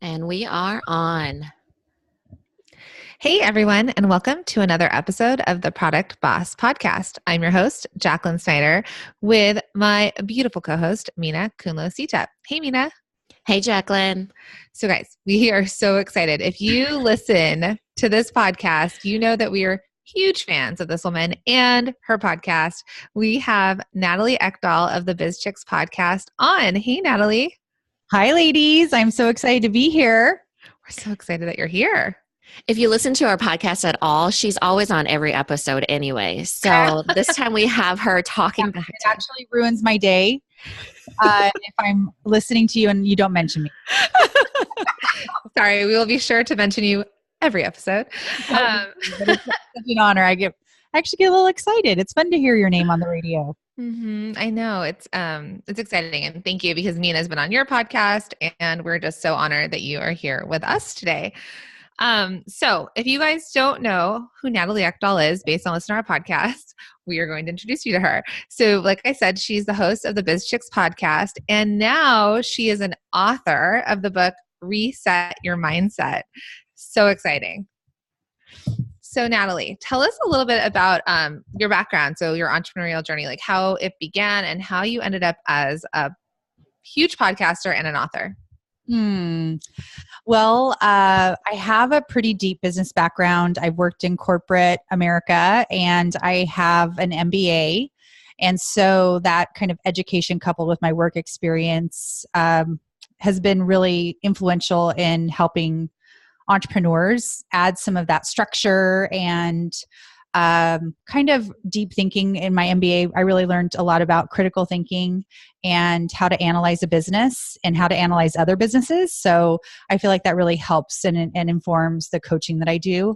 And we are on. Hey, everyone, and welcome to another episode of the Product Boss Podcast. I'm your host, Jacqueline Snyder, with my beautiful co-host, Mina Kunlo-Sita. Hey, Mina. Hey, Jacqueline. So, guys, we are so excited. If you listen to this podcast, you know that we are huge fans of this woman and her podcast. We have Natalie Eckdahl of the BizChix Podcast on. Hey, Natalie. Hi, ladies. I'm so excited to be here. We're so excited that you're here. If you listen to our podcast at all, she's always on every episode anyway. So this time we have her talking back. It actually ruins my day if I'm listening to you and you don't mention me. Sorry, we will be sure to mention you every episode. It's such an honor. I actually get a little excited. It's fun to hear your name on the radio. I know it's exciting, and thank you because Mina's been on your podcast, and we're just so honored that you are here with us today. So if you guys don't know who Natalie Eckdahl is, based on listening to our podcast, we are going to introduce you to her. So like I said, she's the host of the BizChix Podcast, and now she is an author of the book Reset Your Mindset. So exciting. So Natalie, tell us a little bit about your background, so your entrepreneurial journey, like how it began and how you ended up as a huge podcaster and an author. Well, I have a pretty deep business background. I've worked in corporate America and I have an MBA. And so that kind of education coupled with my work experience has been really influential in helping entrepreneurs add some of that structure and kind of deep thinking. In my MBA, I really learned a lot about critical thinking and how to analyze a business and how to analyze other businesses. So I feel like that really helps and informs the coaching that I do.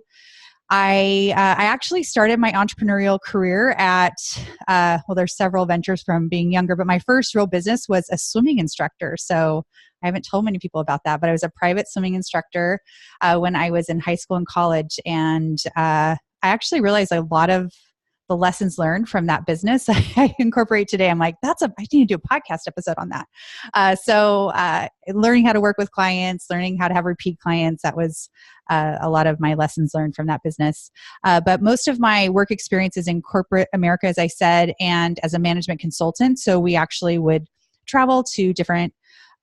I actually started my entrepreneurial career at, there's several ventures from being younger, but my first real business was a swimming instructor. So I haven't told many people about that, but I was a private swimming instructor when I was in high school and college. And I actually realized a lot of the lessons learned from that business I incorporate today. I'm like, I need to do a podcast episode on that. So learning how to work with clients, learning how to have repeat clients, that was a lot of my lessons learned from that business. But most of my work experience is in corporate America, as I said, and as a management consultant. So we actually would travel to different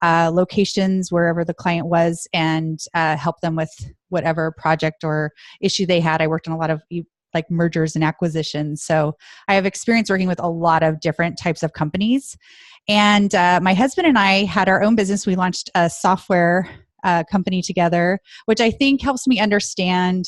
locations wherever the client was and help them with whatever project or issue they had. I worked on a lot of like mergers and acquisitions. So I have experience working with a lot of different types of companies. And my husband and I had our own business. We launched a software company together, which I think helps me understand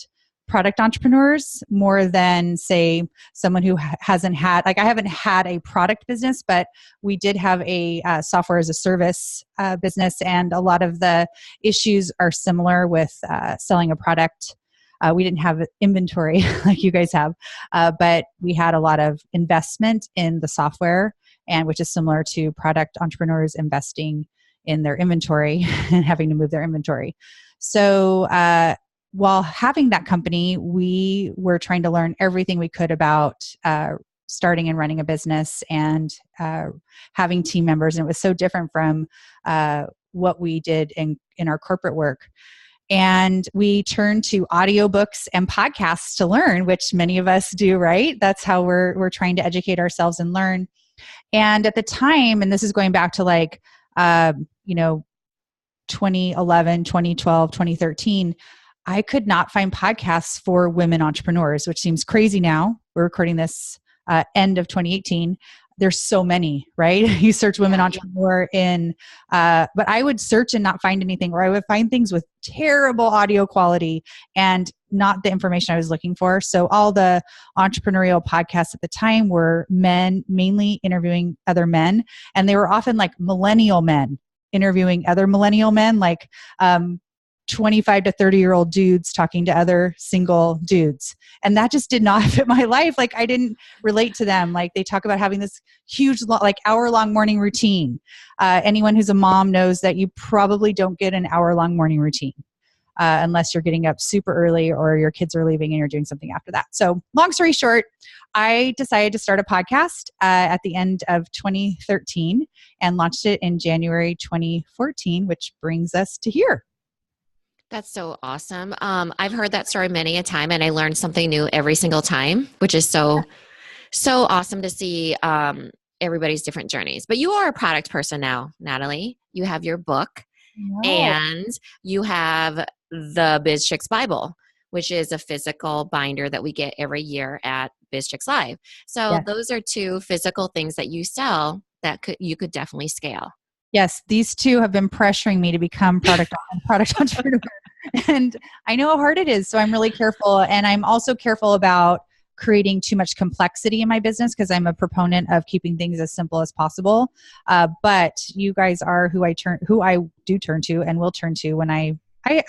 product entrepreneurs more than, say, someone who hasn't had, like I haven't had a product business, but we did have a software as a service business. And a lot of the issues are similar with selling a product. We didn't have inventory like you guys have, but we had a lot of investment in the software, and which is similar to product entrepreneurs investing in their inventory and having to move their inventory. So while having that company, we were trying to learn everything we could about starting and running a business and having team members. And it was so different from what we did in our corporate work. And we turned to audiobooks and podcasts to learn, which many of us do, right? That's how we're trying to educate ourselves and learn. And at the time, and this is going back to 2011, 2012, 2013, I could not find podcasts for women entrepreneurs, which seems crazy now. We're recording this end of 2018. There's so many, right? You search women entrepreneur in, but I would search and not find anything, or I would find things with terrible audio quality and not the information I was looking for. So all the entrepreneurial podcasts at the time were men, mainly interviewing other men. And they were often like millennial men interviewing other millennial men, like 25 to 30-year-old dudes talking to other single dudes. And that just did not fit my life. Like I didn't relate to them. Like they talk about having this huge, like hour-long morning routine. Anyone who's a mom knows that you probably don't get an hour-long morning routine unless you're getting up super early or your kids are leaving and you're doing something after that. So long story short, I decided to start a podcast at the end of 2013 and launched it in January 2014, which brings us to here. That's so awesome. I've heard that story many a time, and I learned something new every single time, which is so awesome to see everybody's different journeys. But you are a product person now, Natalie. You have your book, No. and you have the BizChix Bible, which is a physical binder that we get every year at BizChix Live. So Yes. those are two physical things that you sell that you could definitely scale. Yes, these two have been pressuring me to become product entrepreneur. And I know how hard it is. So I'm really careful. And I'm also careful about creating too much complexity in my business because I'm a proponent of keeping things as simple as possible. But you guys are who I do turn to and will turn to when I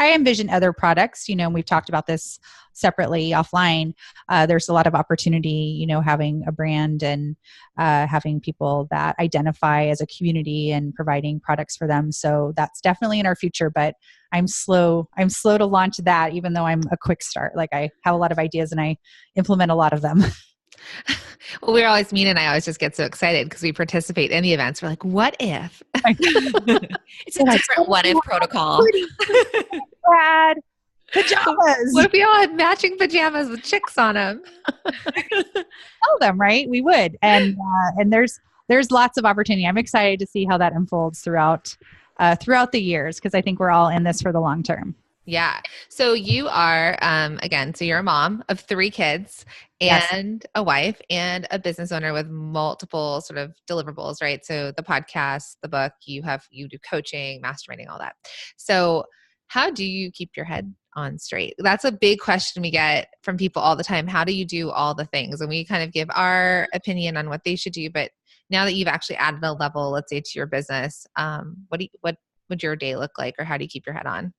envision other products, and we've talked about this separately offline. There's a lot of opportunity, having a brand and having people that identify as a community and providing products for them. So that's definitely in our future, but I'm slow to launch that, even though I'm a quick start. Like I have a lot of ideas and I implement a lot of them. Well, we're always Mina and I always just get so excited because we participate in the events. We're like, what if? It's a different what if protocol. Brad, pajamas. What if we all had matching pajamas with chicks on them? Tell them, right? We would. And there's lots of opportunity. I'm excited to see how that unfolds throughout the years, because I think we're all in this for the long term. Yeah. So you are, again, so you're a mom of 3 kids and a wife and a business owner with multiple sort of deliverables, right? So the podcast, the book, you do coaching, masterminding, all that. So how do you keep your head on straight? That's a big question we get from people all the time. How do you do all the things? And we kind of give our opinion on what they should do. But now that you've actually added a level, let's say, to your business, what would your day look like, or how do you keep your head on?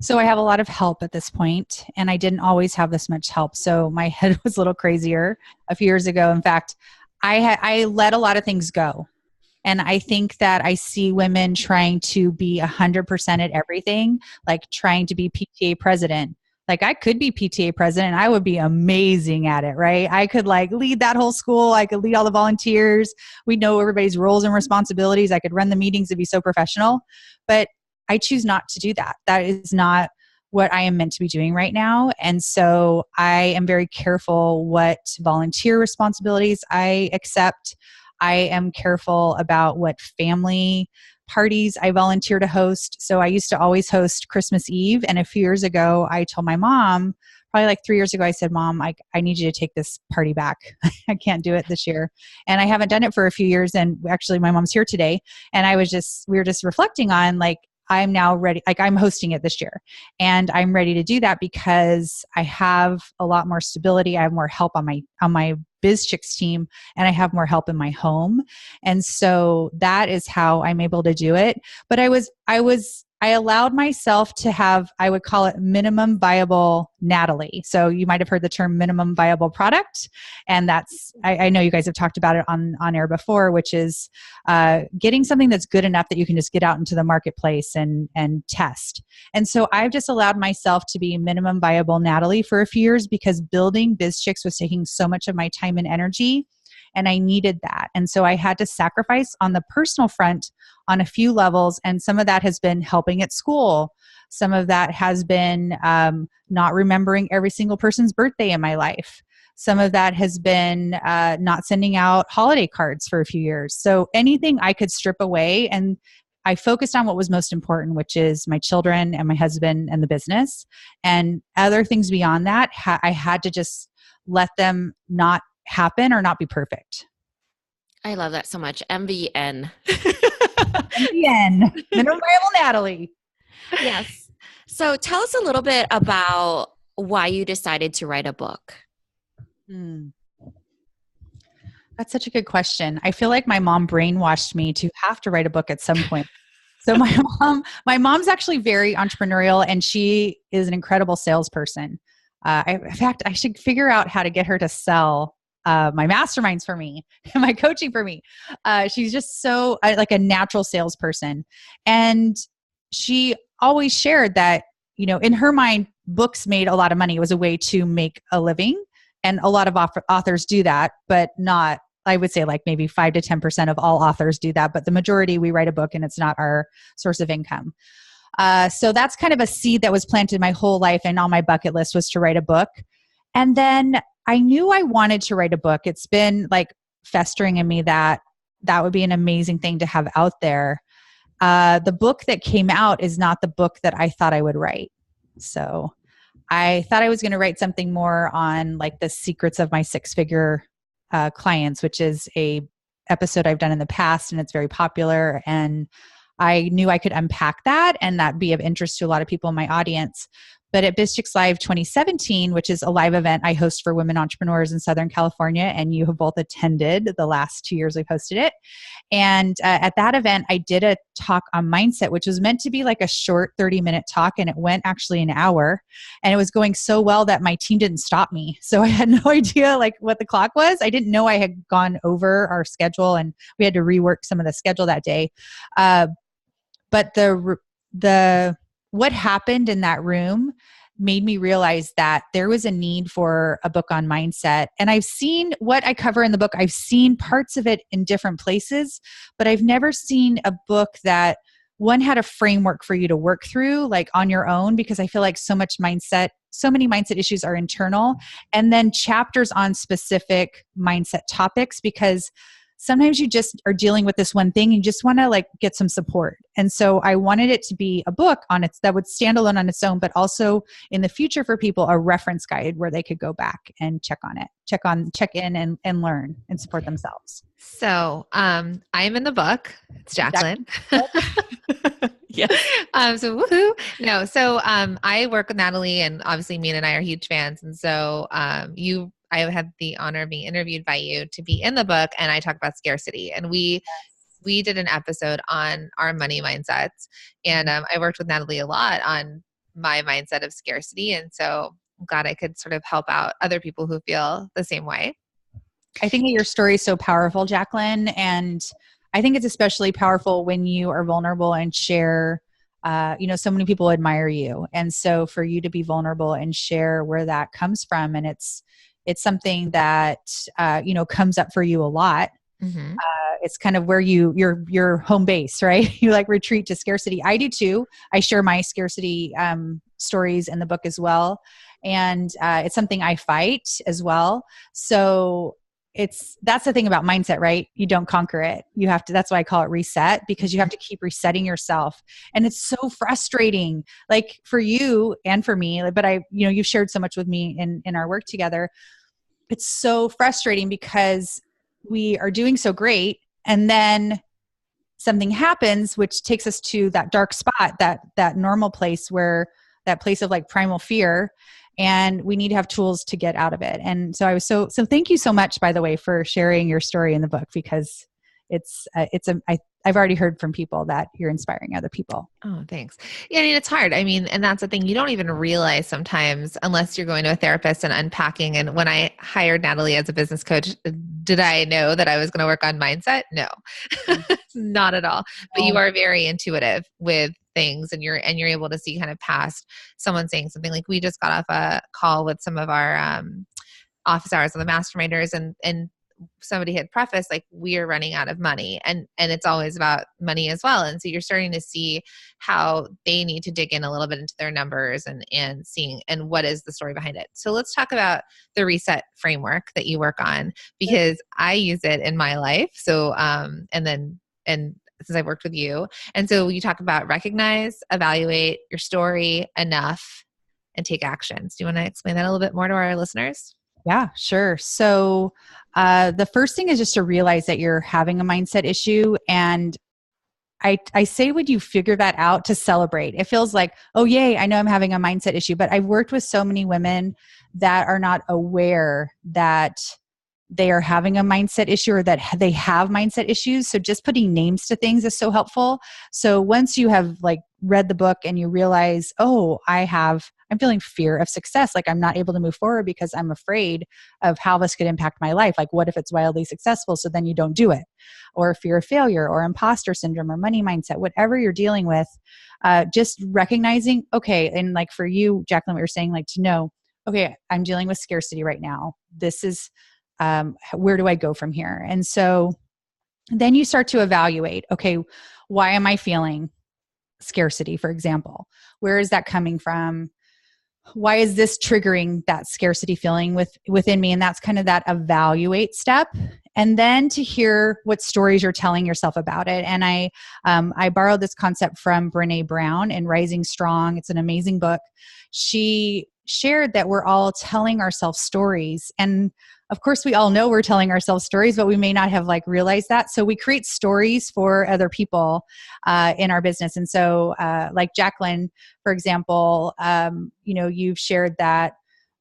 So I have a lot of help at this point, and I didn't always have this much help. So my head was a little crazier a few years ago. In fact, I let a lot of things go. And I think that I see women trying to be 100% at everything, like trying to be PTA president. Like I could be PTA president. I would be amazing at it, right? I could lead that whole school. I could lead all the volunteers. We'd know everybody's roles and responsibilities. I could run the meetings. It'd be so professional. But I choose not to do that. That is not what I am meant to be doing right now. And so I am very careful what volunteer responsibilities I accept. I am careful about what family parties I volunteer to host. So I used to always host Christmas Eve. And a few years ago, I told my mom, probably 3 years ago, I said, Mom, I need you to take this party back. I can't do it this year. And I haven't done it for a few years. And actually my mom's here today. And we were just reflecting on I'm now ready. I'm hosting it this year, and I'm ready to do that because I have a lot more stability. I have more help on my BizChix team, and I have more help in my home. And so that is how I'm able to do it. But I allowed myself to have, I would call it minimum viable Natalie. So you might have heard the term minimum viable product. And that's, I know you guys have talked about it on air before, which is getting something that's good enough that you can just get out into the marketplace and test. And so I've just allowed myself to be minimum viable Natalie for a few years because building BizChix was taking so much of my time and energy. And I needed that. And so I had to sacrifice on the personal front on a few levels. And some of that has been helping at school. Some of that has been not remembering every single person's birthday in my life. Some of that has been not sending out holiday cards for a few years. So anything I could strip away, and I focused on what was most important, which is my children and my husband and the business. And other things beyond that, I had to just let them not happen or not be perfect. I love that so much. MVN. MVN. Minimum viable Natalie. Yes. So tell us a little bit about why you decided to write a book. That's such a good question. I feel like my mom brainwashed me to have to write a book at some point. So my mom's actually very entrepreneurial, and she is an incredible salesperson. In fact, I should figure out how to get her to sell my masterminds for me and my coaching for me. She's just so like a natural salesperson. And she always shared that, in her mind, books made a lot of money. It was a way to make a living. And a lot of authors do that, but not, I would say maybe 5 to 10% of all authors do that. But the majority, we write a book and it's not our source of income. So that's kind of a seed that was planted my whole life, and on my bucket list was to write a book. And then I knew I wanted to write a book. It's been like festering in me that would be an amazing thing to have out there. The book that came out is not the book that I thought I would write. So I thought I was going to write something more on like the secrets of my six-figure clients, which is a episode I've done in the past, and it's very popular. And I knew I could unpack that and that be of interest to a lot of people in my audience. But at BizChix Live 2017, which is a live event I host for women entrepreneurs in Southern California, and you have both attended the last 2 years we've hosted it. And at that event, I did a talk on mindset, which was meant to be like a short 30-minute talk, and it went actually an hour. And it was going so well that my team didn't stop me. So I had no idea like what the clock was. I didn't know I had gone over our schedule, and we had to rework some of the schedule that day. But the what happened in that room made me realize that there was a need for a book on mindset. And I've seen what I cover in the book. I've seen parts of it in different places, but I've never seen a book that one had a framework for you to work through like on your own, because I feel like so many mindset issues are internal, and then chapters on specific mindset topics, because sometimes you just are dealing with this one thing and you just want to like get some support. And so I wanted it to be a book on its that would stand alone on its own, but also in the future for people, a reference guide where they could go back and check in and learn and support themselves. So I'm in the book. It's Jacqueline. Yes. So woohoo. No. So I work with Natalie, and obviously Mina and I are huge fans. And so I had the honor of being interviewed by you to be in the book, and I talk about scarcity. And we did an episode on our money mindsets, and I worked with Natalie a lot on my mindset of scarcity. And so I'm glad I could sort of help out other people who feel the same way. I think that your story is so powerful, Jacqueline, and I think it's especially powerful when you are vulnerable and share. So many people admire you, and so for you to be vulnerable and share where that comes from, and it's something that, comes up for you a lot. Mm-hmm. It's kind of where your home base, right? You like retreat to scarcity. I do too. I share my scarcity stories in the book as well. And it's something I fight as well. So that's the thing about mindset, right? You don't conquer it. You have to, that's why I call it reset, because you have to keep resetting yourself. And it's so frustrating, like for you and for me, but you've shared so much with me in our work together. It's so frustrating because we are doing so great, and then something happens which takes us to that dark spot, that normal place, where that place of like primal fear, and we need to have tools to get out of it. And so so thank you so much, by the way, for sharing your story in the book, because I've already heard from people that you're inspiring other people. Oh, thanks. Yeah, I mean, it's hard. I mean, and that's the thing. You don't even realize sometimes unless you're going to a therapist and unpacking. And when I hired Natalie as a business coach, did I know that I was going to work on mindset? No, not at all. But you are very intuitive with things, and you're able to see kind of past someone saying something. Like we just got off a call with some of our office hours of the masterminders, and somebody had prefaced like, we are running out of money, and it's always about money as well. And so you're starting to see how they need to dig in a little bit into their numbers and seeing, and what is the story behind it. So let's talk about the reset framework that you work on, because I use it in my life. So, and since I've worked with you. And so you talk about recognize, evaluate your story enough, and take actions. Do you want to explain that a little bit more to our listeners? Yeah, sure. So the first thing is just to realize that you're having a mindset issue. And I say when you figure that out, to celebrate. It feels like, oh, yay, I know I'm having a mindset issue. But I've worked with so many women that are not aware that they are having a mindset issue, or that they have mindset issues. So just putting names to things is so helpful. So once you have like read the book and you realize, oh, I'm feeling fear of success. Like I'm not able to move forward because I'm afraid of how this could impact my life. Like what if it's wildly successful? So then you don't do it. Or fear of failure, or imposter syndrome, or money mindset, whatever you're dealing with, just recognizing, okay. And like for you, Jacqueline, what you're saying, like to know, okay, I'm dealing with scarcity right now. This is, where do I go from here? And so then you start to evaluate, okay, why am I feeling scarcity, for example. Where is that coming from? Why is this triggering that scarcity feeling within me? And that's kind of that evaluate step. And then to hear what stories you're telling yourself about it. And I borrowed this concept from Brené Brown in Rising Strong. It's an amazing book. She shared that we're all telling ourselves stories. And of course, we all know we're telling ourselves stories, but we may not have realized that. So we create stories for other people in our business. And so like Jacqueline, for example, you've shared that,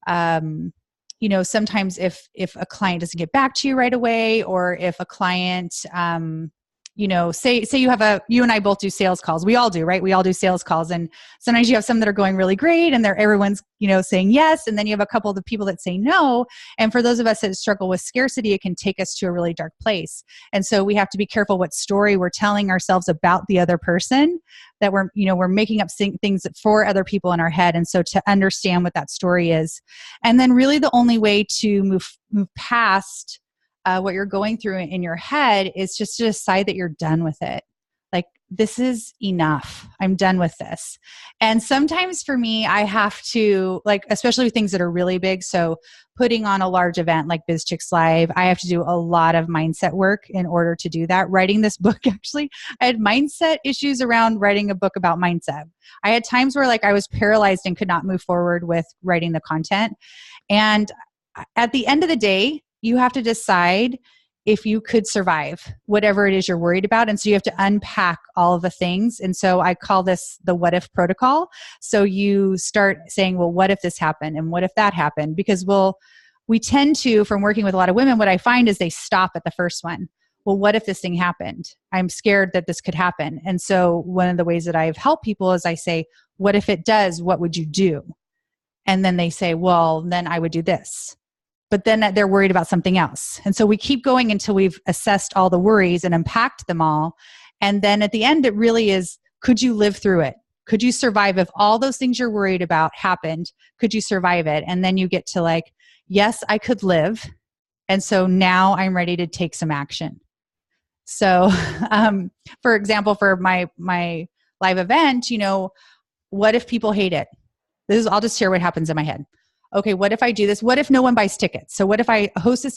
sometimes if a client doesn't get back to you right away, or if a client, say you and I both do sales calls. We all do, right? We all do sales calls. And sometimes you have some that are going really great and everyone's, saying yes. And then you have a couple of the people that say no. And for those of us that struggle with scarcity, it can take us to a really dark place. And so we have to be careful what story we're telling ourselves about the other person, that we're making up things for other people in our head. And so to understand what that story is. And then really the only way to move past what you're going through in your head is just to decide that you're done with it. This is enough. I'm done with this. And sometimes for me, I have to, especially with things that are really big. So putting on a large event like BizChix Live, I have to do a lot of mindset work in order to do that. Writing this book, actually, I had mindset issues around writing a book about mindset. I had times where I was paralyzed and could not move forward with writing the content. And at the end of the day, you have to decide if you could survive whatever it is you're worried about. And so you have to unpack all of the things. And so I call this the what if protocol. So you start saying, well, what if this happened? And what if that happened? Because we tend to, from working with a lot of women, what I find is they stop at the first one. Well, what if this thing happened? I'm scared that this could happen. And so one of the ways that I've helped people is I say, what if it does? What would you do? And then they say, well, then I would do this. But then they're worried about something else. And so we keep going until we've assessed all the worries and unpacked them all. And then at the end, it really is, could you live through it? Could you survive if all those things you're worried about happened? Could you survive it? And then you get to yes, I could live. And so now I'm ready to take some action. So for example, for my live event, what if people hate it? I'll just share what happens in my head. Okay, what if I do this? What if no one buys tickets? So what if I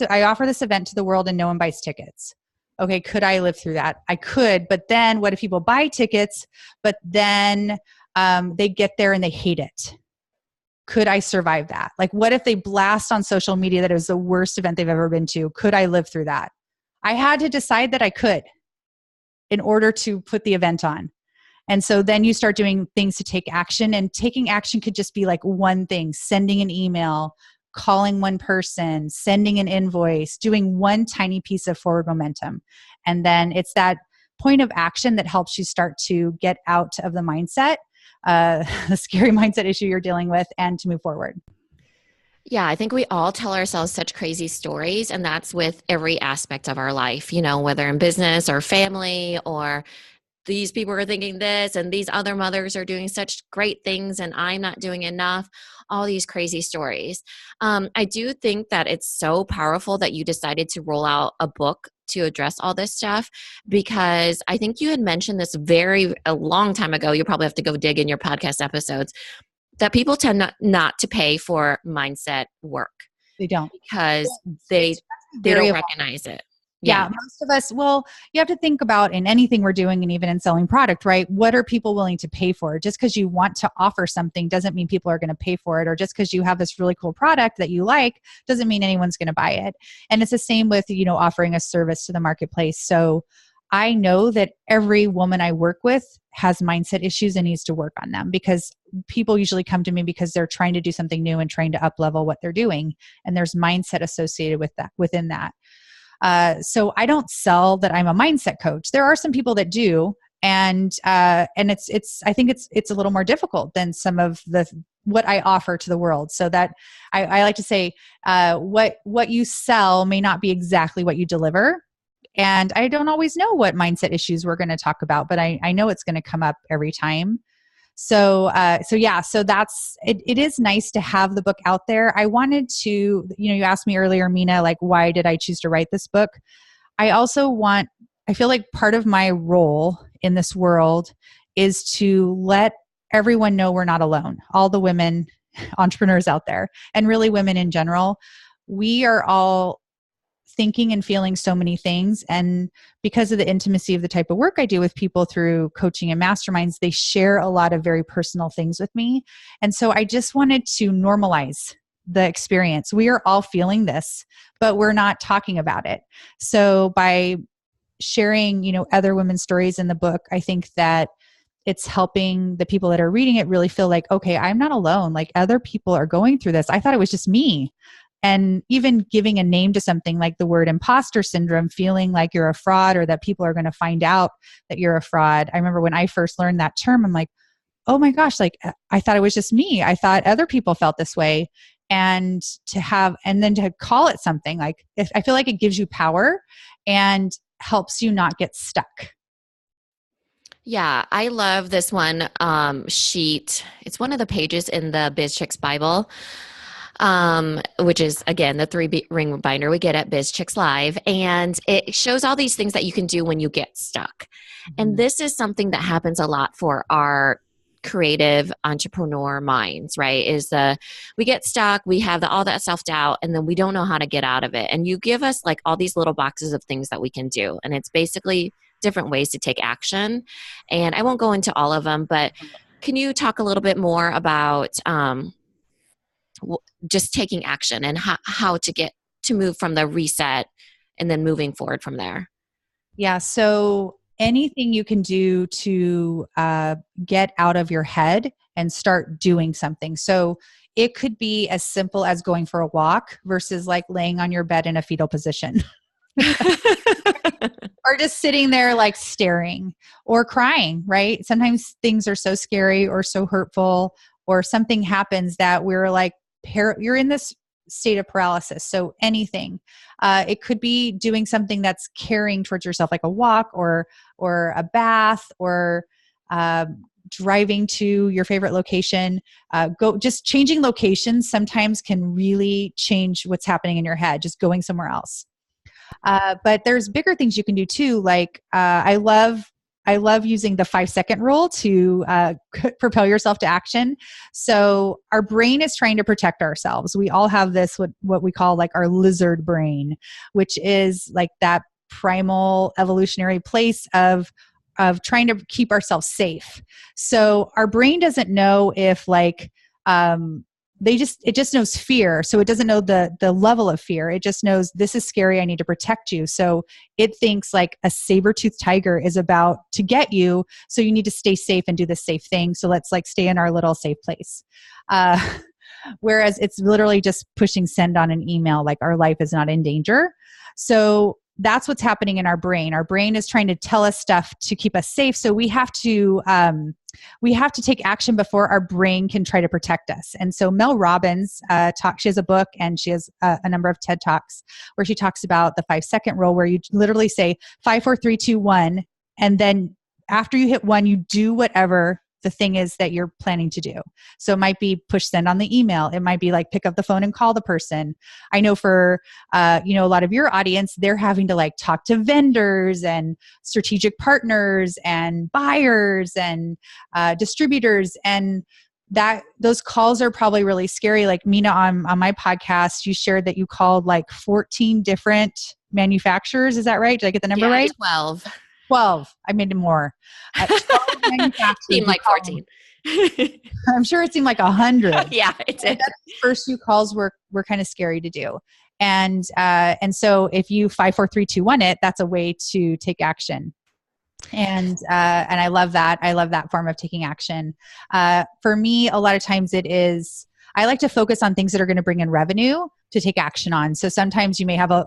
I offer this event to the world and no one buys tickets? Okay, could I live through that? I could, but then what if people buy tickets, but then they get there and they hate it? Could I survive that? What if they blast on social media that it was the worst event they've ever been to? Could I live through that? I had to decide that I could in order to put the event on. And so then you start doing things to take action, and taking action could just be one thing: sending an email, calling one person, sending an invoice, doing one tiny piece of forward momentum. And then it's that point of action that helps you start to get out of the mindset, the scary mindset issue you're dealing with, and to move forward. Yeah, I think we all tell ourselves such crazy stories, and that's with every aspect of our life, whether in business or family, or these people are thinking this and these other mothers are doing such great things and I'm not doing enough, all these crazy stories. I do think that it's so powerful that you decided to roll out a book to address all this stuff, because I think you had mentioned this a long time ago. You probably have to go dig in your podcast episodes, that people tend not to pay for mindset work. They don't. Because they don't recognize it. Yeah, most of us, you have to think about in anything we're doing, and even in selling product, right? What are people willing to pay for? Just because you want to offer something doesn't mean people are going to pay for it. Or just because you have this really cool product that you like doesn't mean anyone's going to buy it. And it's the same with, offering a service to the marketplace. So I know that every woman I work with has mindset issues and needs to work on them, because people usually come to me because they're trying to do something new and trying to up-level what they're doing. And there's mindset associated with that, within that. So I don't sell that I'm a mindset coach. There are some people that do, and it's I think it's a little more difficult than some of what I offer to the world. So that I like to say, what you sell may not be exactly what you deliver. And I don't always know what mindset issues we're going to talk about, but I know it's going to come up every time. So that's it. It is nice to have the book out there. I wanted to, you asked me earlier, Mina, why did I choose to write this book? I feel like part of my role in this world is to let everyone know we're not alone. All the women entrepreneurs out there, and really women in general, we are all thinking and feeling so many things. And because of the intimacy of the type of work I do with people through coaching and masterminds, they share a lot of very personal things with me. And so I just wanted to normalize the experience. We are all feeling this, but we're not talking about it. So by sharing, other women's stories in the book, I think that it's helping the people that are reading it really feel like, okay, I'm not alone. Like, other people are going through this. I thought it was just me. And even giving a name to something like the word imposter syndrome, feeling like you're a fraud or that people are going to find out that you're a fraud. I remember when I first learned that term, I'm like, oh my gosh, like I thought it was just me. I thought other people felt this way. And then to call it something, like, I feel like it gives you power and helps you not get stuck. Yeah, I love this one sheet. It's one of the pages in the BizChix Bible, which is, again, the 3-ring binder we get at BizChix Live. And it shows all these things that you can do when you get stuck. Mm-hmm. And this is something that happens a lot for our creative entrepreneur minds, right? We get stuck, we have all that self-doubt, and then we don't know how to get out of it. And you give us like all these little boxes of things that we can do. And it's basically different ways to take action. And I won't go into all of them, but can you talk a little bit more about just taking action and how to move from the reset and then moving forward from there? Yeah. So anything you can do to get out of your head and start doing something. So it could be as simple as going for a walk versus like laying on your bed in a fetal position. Or just sitting there like staring or crying, right? Sometimes things are so scary or so hurtful, or something happens that we're like, you're in this state of paralysis. So anything, it could be doing something that's caring towards yourself, like a walk or a bath, or driving to your favorite location. Just changing locations sometimes can really change what's happening in your head, just going somewhere else. But there's bigger things you can do too. Like, I love using the 5-second rule to propel yourself to action. So our brain is trying to protect ourselves. We all have this, what we call like our lizard brain, which is like that primal evolutionary place of trying to keep ourselves safe. So our brain doesn't know if like, it just knows fear. So it doesn't know the level of fear. It just knows this is scary. I need to protect you. So it thinks like a saber-toothed tiger is about to get you. So you need to stay safe and do this safe thing. So let's like stay in our little safe place. Whereas it's literally just pushing send on an email, like our life is not in danger. So that's what's happening in our brain. Our brain is trying to tell us stuff to keep us safe. So we have to take action before our brain can try to protect us. And so Mel Robbins she has a book, and she has a number of TED Talks where she talks about the 5-second rule, where you literally say 5, 4, 3, 2, 1. And then after you hit 1, you do whatever the thing is that you're planning to do. So it might be push send on the email. It might be like pick up the phone and call the person. I know for, a lot of your audience, they're having to like talk to vendors and strategic partners and buyers and distributors. And those calls are probably really scary. Like Mina on my podcast, you shared that you called like 14 different manufacturers. Is that right? Did I get the number right? 12. I made it more. 12 seemed like 14. I'm sure it seemed like 100. Yeah, it did. The first few calls were kind of scary to do. And so if you 5, 4, 3, 2, 1 it, that's a way to take action. And I love that. I love that form of taking action. For me, a lot of times I like to focus on things that are going to bring in revenue to take action on. So sometimes you may have a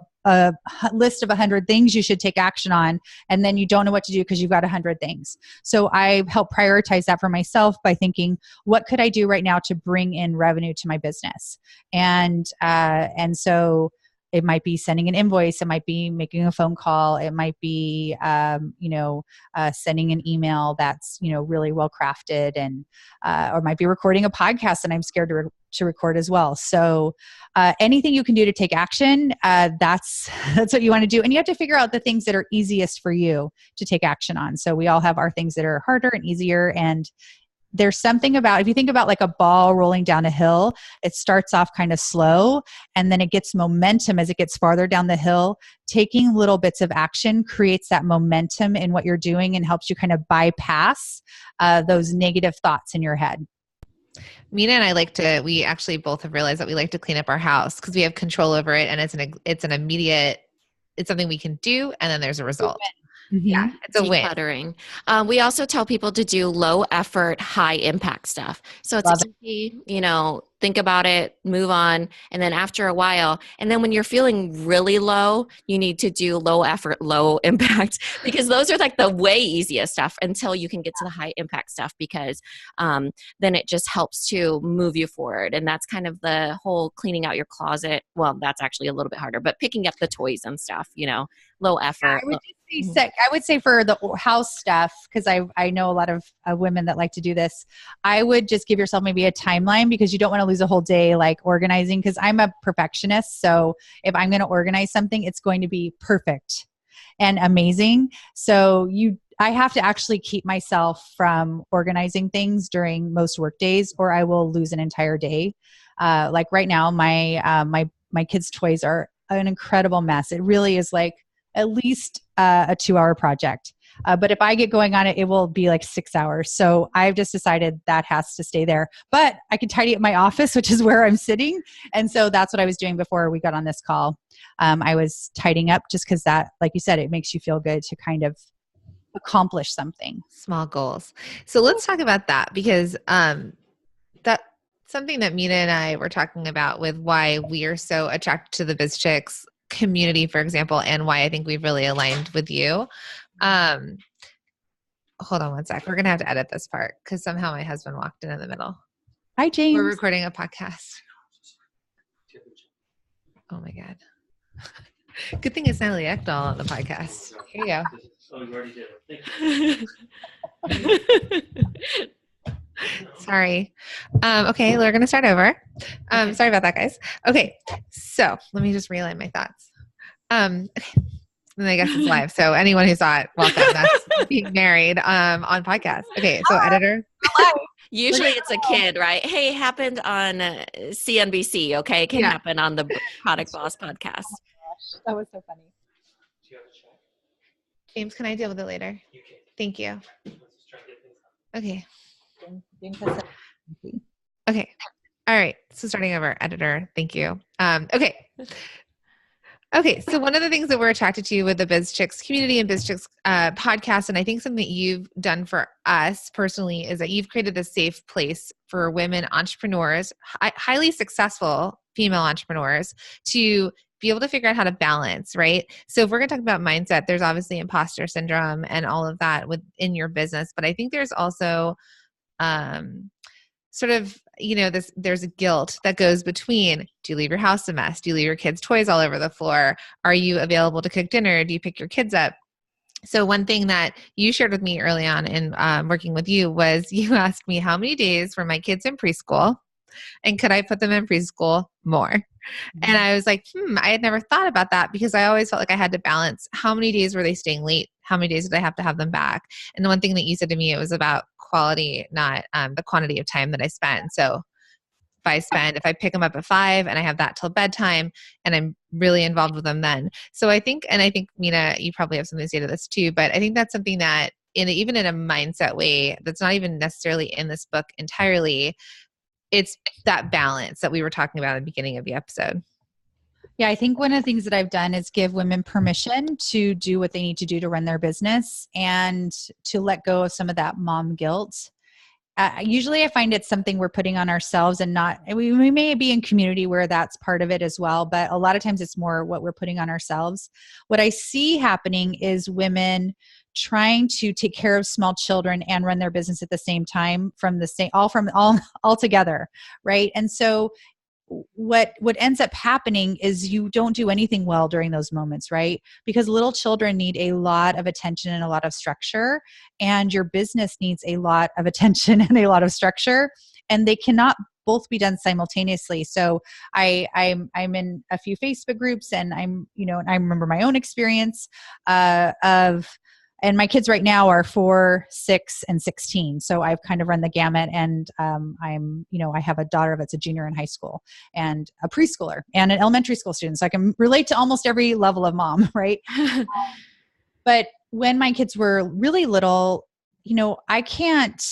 list of 100 things you should take action on, and then you don't know what to do because you've got 100 things. So I help prioritize that for myself by thinking, what could I do right now to bring in revenue to my business? And so It might be sending an invoice. It might be making a phone call. It might be, sending an email that's, really well crafted, and, or might be recording a podcast and I'm scared to record as well. So anything you can do to take action, that's what you want to do. And you have to figure out the things that are easiest for you to take action on. So we all have our things that are harder and easier. And there's something about, if you think about like a ball rolling down a hill, it starts off kind of slow and then it gets momentum as it gets farther down the hill. Taking little bits of action creates that momentum in what you're doing and helps you kind of bypass those negative thoughts in your head. Mina and I we actually both have realized that we like to clean up our house because we have control over it, and it's an immediate, it's something we can do, and then there's a result. Mm-hmm. Yeah, it's a win. Decluttering. We also tell people to do low effort, high impact stuff. So it's easy, think about it, move on. And then after a while, and then when you're feeling really low, you need to do low effort, low impact, because those are like the way easiest stuff until you can get to the high impact stuff, because then it just helps to move you forward. And that's kind of the whole cleaning out your closet. Well, that's actually a little bit harder, but picking up the toys and stuff, low effort. I would say for the house stuff, because I know a lot of women that like to do this, I would just give yourself maybe a timeline, because you don't want to lose a whole day like organizing, because I'm a perfectionist. So if I'm going to organize something, it's going to be perfect and amazing. So I have to actually keep myself from organizing things during most work days, or I will lose an entire day. Like right now, my kids' toys are an incredible mess. It really is like at least a 2-hour project. But if I get going on it, it will be like 6 hours. So I've just decided that has to stay there. But I can tidy up my office, which is where I'm sitting. And so that's what I was doing before we got on this call. I was tidying up just because that, like you said, it makes you feel good to kind of accomplish something. Small goals. So let's talk about that, because that's something that Mina and I were talking about with why we are so attracted to the BizChix community, for example, and why I think we've really aligned with you. Hold on one sec. We're going to have to edit this part because somehow my husband walked in the middle. Hi, James. We're recording a podcast. Oh my God. Good thing it's Natalie Eckdahl on the podcast. Here you go. Oh, you already did it. Sorry. Okay, we're going to start over. Sorry about that, guys. Okay, so let me just realign my thoughts. Okay. And I guess it's live. So anyone who saw it, welcome. That's being married on podcast. Okay, so editor. Usually it's a kid, right? Hey, it happened on CNBC, okay? It can happen on the Product Boss podcast. That was so funny. James, can I deal with it later? You can. Thank you. Okay. Okay. All right. So starting over, editor. Thank you. Okay. Okay. So one of the things that we're attracted to with the BizChix community and BizChix podcast, and I think something that you've done for us personally, is that you've created this safe place for women entrepreneurs, highly successful female entrepreneurs, to be able to figure out how to balance, right? So if we're going to talk about mindset, there's obviously imposter syndrome and all of that within your business, but I think there's also sort of, there's a guilt that goes between, do you leave your house a mess? Do you leave your kids' toys all over the floor? Are you available to cook dinner? Do you pick your kids up? So one thing that you shared with me early on in working with you was you asked me how many days were my kids in preschool and could I put them in preschool more? And I was like, I had never thought about that, because I always felt like I had to balance how many days were they staying late? How many days did I have to have them back? And the one thing that you said to me, it was about quality, not the quantity of time that I spend. So if I pick them up at 5 and I have that till bedtime and I'm really involved with them then. So I think Mina, you probably have something to say to this too, but I think that's something that even in a mindset way, that's not even necessarily in this book entirely. It's that balance that we were talking about at the beginning of the episode. Yeah, I think one of the things that I've done is give women permission to do what they need to do to run their business and to let go of some of that mom guilt. Usually I find it's something we're putting on ourselves, and we may be in community where that's part of it as well, but a lot of times it's more what we're putting on ourselves. What I see happening is women trying to take care of small children and run their business at the same time all together, right? And so what ends up happening is you don't do anything well during those moments, right? Because little children need a lot of attention and a lot of structure, and your business needs a lot of attention and a lot of structure, and they cannot both be done simultaneously. So I'm in a few Facebook groups, and and I remember my own experience and my kids right now are 4, 6, and 16. So I've kind of run the gamut, and I have a daughter that's a junior in high school, and a preschooler, and an elementary school student. So I can relate to almost every level of mom, right? But when my kids were really little, I can't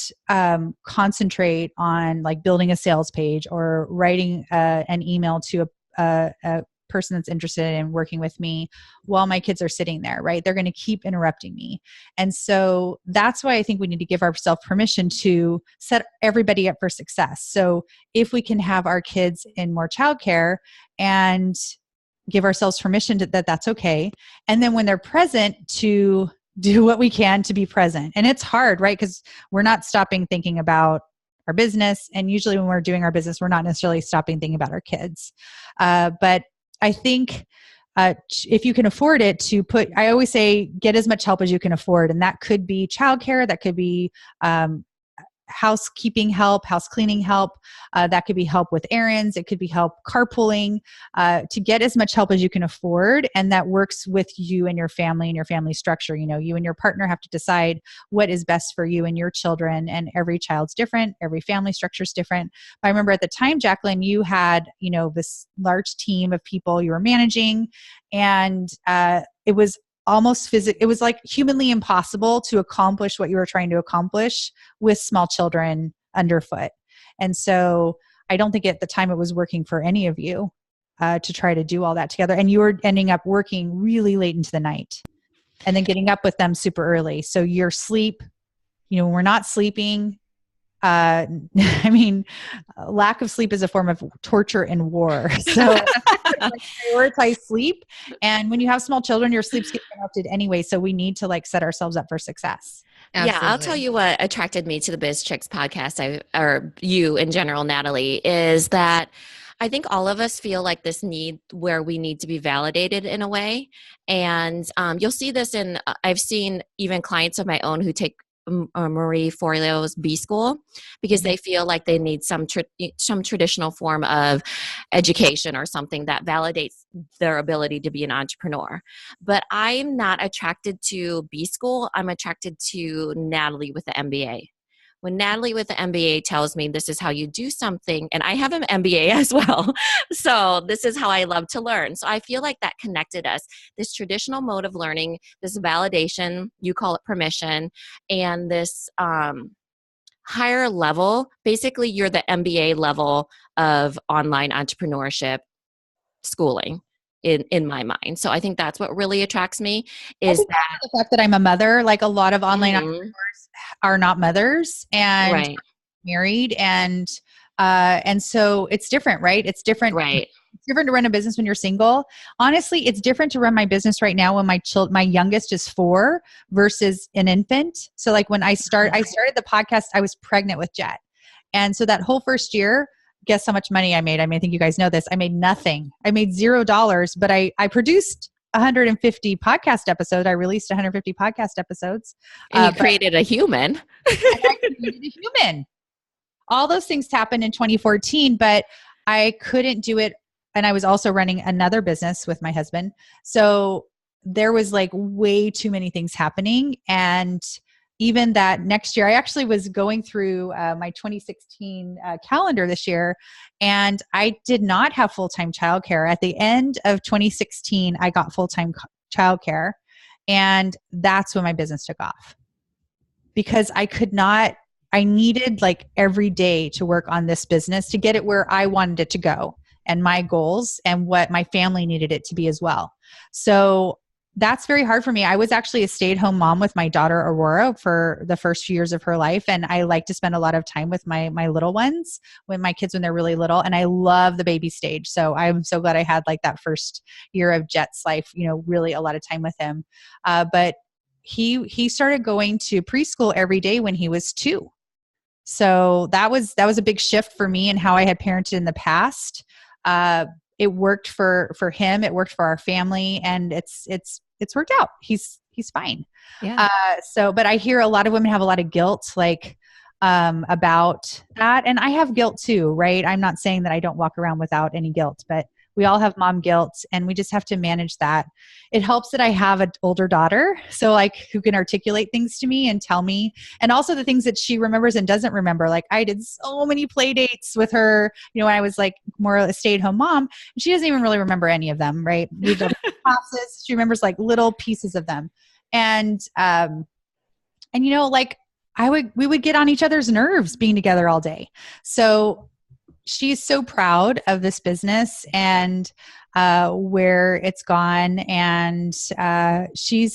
concentrate on like building a sales page or writing an email to a person that's interested in working with me while my kids are sitting there, right? They're going to keep interrupting me. And so that's why I think we need to give ourselves permission to set everybody up for success. So if we can have our kids in more childcare and give ourselves permission that's okay. And then when they're present, to do what we can to be present. And it's hard, right? Because we're not stopping thinking about our business. And usually when we're doing our business, we're not necessarily stopping thinking about our kids. But I think if you can afford it, I always say, get as much help as you can afford. And that could be childcare, that could be housekeeping help, house cleaning help. That could be help with errands. It could be help carpooling, to get as much help as you can afford. And that works with you and your family structure. You and your partner have to decide what is best for you and your children. And every child's different. Every family structure is different. But I remember at the time, Jacqueline, you had, this large team of people you were managing, and it was almost it was like humanly impossible to accomplish what you were trying to accomplish with small children underfoot. And so I don't think at the time it was working for any of you to try to do all that together. And you were ending up working really late into the night and then getting up with them super early. So your sleep, we're not sleeping. Lack of sleep is a form of torture and war. So prioritize sleep. And when you have small children, your sleep's getting interrupted anyway. So we need to set ourselves up for success. Absolutely. Yeah, I'll tell you what attracted me to the BizChix podcast, or you in general, Natalie, is that I think all of us feel like this need where we need to be validated in a way. And you'll see this I've seen even clients of my own who take Marie Forleo's B School because they feel like they need some traditional form of education or something that validates their ability to be an entrepreneur. But I'm not attracted to B School. I'm attracted to Natalie with the MBA. When Natalie with the MBA tells me this is how you do something, and I have an MBA as well, so this is how I love to learn. So I feel like that connected us. This traditional mode of learning, this validation, you call it permission, and this higher level, basically you're the MBA level of online entrepreneurship schooling in my mind. So I think that's what really attracts me is that the fact that I'm a mother. Like a lot of online entrepreneurs are not mothers and right. married, and so it's different, right? It's different. Right. It's different to run a business when you're single. Honestly, it's different to run my business right now when my youngest is 4 versus an infant. So like when I started the podcast, I was pregnant with Jet. And so that whole first year, guess how much money I made? I think you guys know this. I made nothing. I made $0, but I produced 150 podcast episodes. I released 150 podcast episodes. And you created a human. I created a human. All those things happened in 2014, but I couldn't do it. And I was also running another business with my husband. So there was way too many things happening. And even that next year, I actually was going through my 2016 calendar this year, and I did not have full-time childcare. At the end of 2016, I got full-time childcare, and that's when my business took off. Because I needed every day to work on this business to get it where I wanted it to go and my goals and what my family needed it to be as well. So that's very hard for me. I was actually a stay-at-home mom with my daughter Aurora for the first few years of her life. And I like to spend a lot of time with my little ones, when they're really little. And I love the baby stage. So I'm so glad I had that first year of Jet's life, really a lot of time with him. But he started going to preschool every day when he was 2. So that was a big shift for me in how I had parented in the past. it worked for him. It worked for our family, and it's worked out. He's fine. Yeah. But I hear a lot of women have a lot of guilt, like, about that. And I have guilt too, right? I'm not saying that I don't walk around without any guilt, but we all have mom guilt, and we just have to manage that. It helps that I have an older daughter, so like, who can articulate things to me and tell me, and also the things that she remembers and doesn't remember. Like, I did so many play dates with her, when I was like more a stay-at-home mom, and she doesn't even really remember any of them, right? We did classes. She remembers like little pieces of them. And like, we would get on each other's nerves being together all day. So she's so proud of this business and where it's gone. And she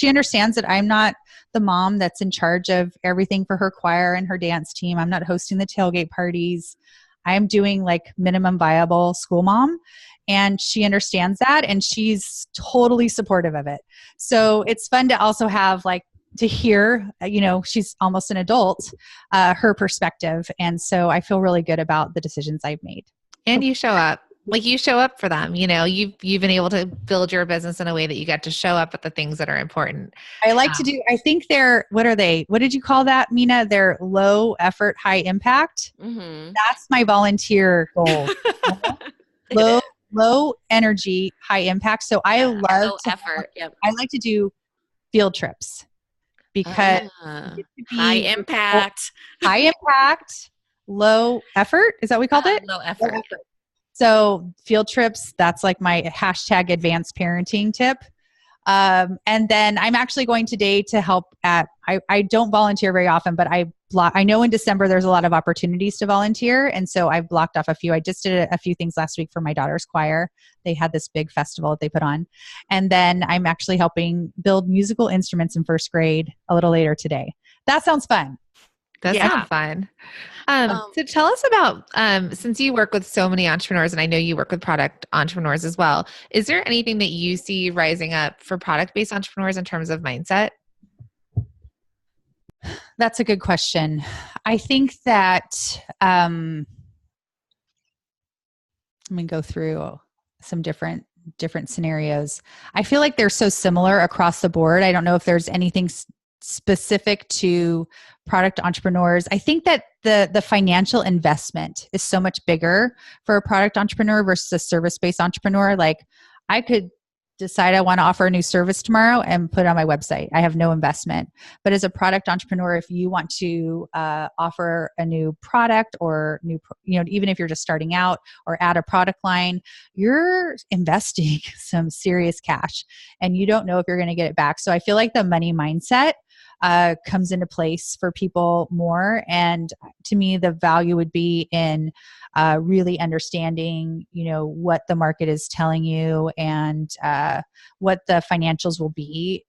understands that I'm not the mom that's in charge of everything for her choir and her dance team. I'm not hosting the tailgate parties. I'm doing like minimum viable school mom. And she understands that, and she's totally supportive of it. So it's fun to also have to hear, she's almost an adult, her perspective. And so I feel really good about the decisions I've made. And you show up. You show up for them. You've been able to build your business in a way that you get to show up at the things that are important. I like to do, I think they're, what are they? What did you call that, Mina? They're low effort, high impact. Mm-hmm. That's my volunteer goal. Low energy, high impact. So I love low effort. Yep. I like to do field trips because high impact, low effort. Is that what we called it? Low effort. Low effort. So field trips, that's like my hashtag advanced parenting tip. And then I'm actually going today to help I don't volunteer very often, but I know in December there's a lot of opportunities to volunteer. And so I've blocked off a few. I just did a few things last week for my daughter's choir. They had this big festival that they put on. And then I'm actually helping build musical instruments in first grade a little later today. That sounds fun. That sounds fun. So tell us about, since you work with so many entrepreneurs, and I know you work with product entrepreneurs as well, is there anything that you see rising up for product-based entrepreneurs in terms of mindset? That's a good question. I think that, let me go through some different scenarios. I feel like they're so similar across the board. I don't know if there's anything specific to product entrepreneurs. I think that the financial investment is so much bigger for a product entrepreneur versus a service-based entrepreneur. Like, I could decide I want to offer a new service tomorrow and put it on my website. I have no investment. But as a product entrepreneur, if you want to offer a new product or even if you're just starting out or add a product line, you're investing some serious cash and you don't know if you're going to get it back. So I feel like the money mindset comes into place for people more. And to me, the value would be in really understanding, what the market is telling you and what the financials will be,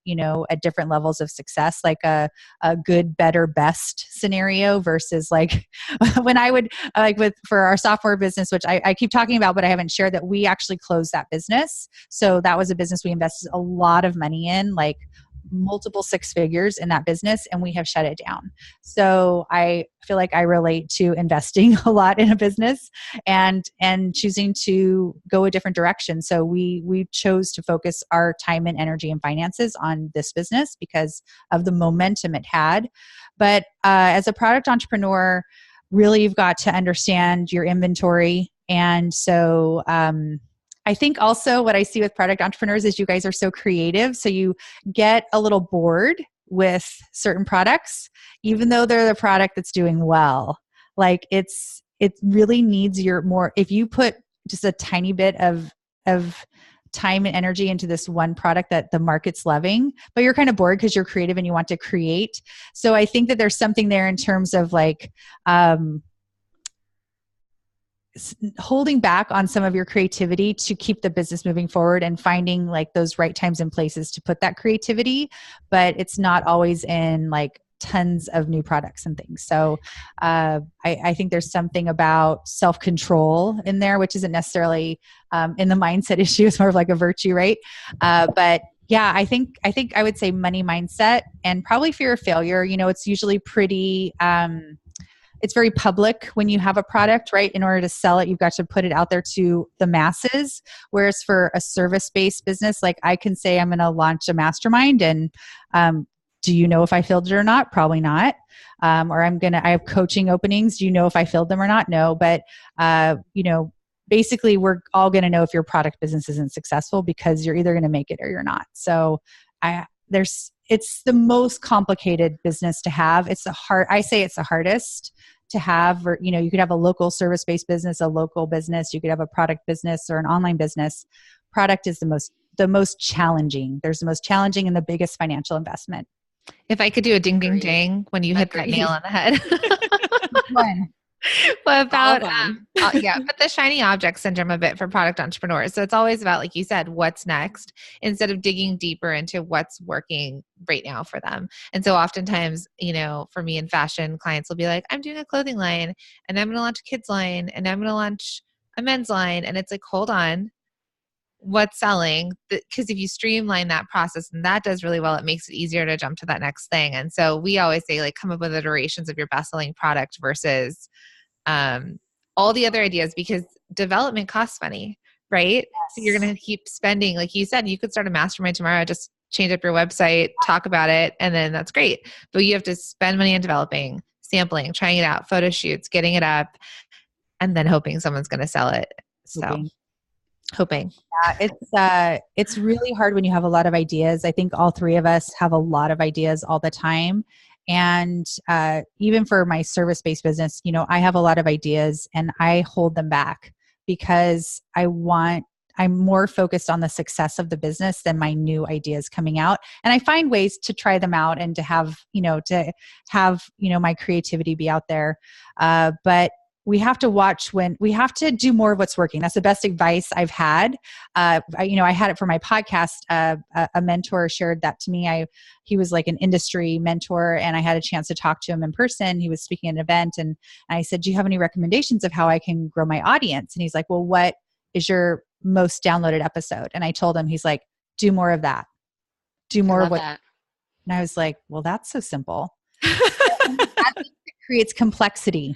at different levels of success, like a good, better, best scenario versus like when I would for our software business, which I keep talking about, but I haven't shared that we actually closed that business. So that was a business we invested a lot of money in, like multiple six figures in that business, and we have shut it down. So I feel like I relate to investing a lot in a business and choosing to go a different direction. So we chose to focus our time and energy and finances on this business because of the momentum it had. But as a product entrepreneur, really you've got to understand your inventory. And so I think also what I see with product entrepreneurs is you guys are so creative. So you get a little bored with certain products, even though they're the product that's doing well. Like it really needs if you put just a tiny bit of time and energy into this one product that the market's loving, but you're kind of bored because you're creative and you want to create. So I think that there's something there in terms of like, holding back on some of your creativity to keep the business moving forward and finding like those right times and places to put that creativity, but it's not always in like tons of new products and things. So I think there's something about self-control in there, which isn't necessarily in the mindset issue. It's more of like a virtue, right? But yeah, I think I would say money mindset and probably fear of failure. It's usually pretty it's very public when you have a product, right? In order to sell it, you've got to put it out there to the masses. Whereas for a service-based business, like I can say I'm going to launch a mastermind, and do you know if I filled it or not? Probably not. Or I have coaching openings. Do you know if I filled them or not? No. But basically we're all going to know if your product business isn't successful, because you're either going to make it or you're not. So it's the most complicated business to have. I say it's the hardest to have, or, you could have a local service-based business, a local business, you could have a product business or an online business. Product is the most challenging. There's the most challenging and the biggest financial investment. If I could do a ding, ding, ding when you hit that nail on the head. One. What about, but the shiny object syndrome a bit for product entrepreneurs. So it's always about, like you said, what's next, instead of digging deeper into what's working right now for them. And so oftentimes, for me in fashion, clients will be like, I'm doing a clothing line, and I'm going to launch a kids line, and I'm going to launch a men's line. And it's like, hold on, what's selling? Because if you streamline that process, and that does really well, it makes it easier to jump to that next thing. And so we always say, like, come up with the iterations of your best-selling product versus all the other ideas, because development costs money, right? Yes. So you're going to keep spending. Like you said, you could start a mastermind tomorrow, just change up your website, talk about it, and then that's great. But you have to spend money on developing, sampling, trying it out, photo shoots, getting it up, and then hoping someone's going to sell it. So hoping. Yeah, it's really hard when you have a lot of ideas. I think all three of us have a lot of ideas all the time. And even for my service-based business, I have a lot of ideas and I hold them back because I'm more focused on the success of the business than my new ideas coming out. And I find ways to try them out and to have my creativity be out there. But we have to watch we have to do more of what's working. That's the best advice I've had. I had it for my podcast. A mentor shared that to me. He was like an industry mentor, and I had a chance to talk to him in person. He was speaking at an event, and I said, do you have any recommendations of how I can grow my audience? And he's like, well, what is your most downloaded episode? And I told him, he's like, do more of that. Do more of what. That. And I was like, well, that's so simple. It creates complexity.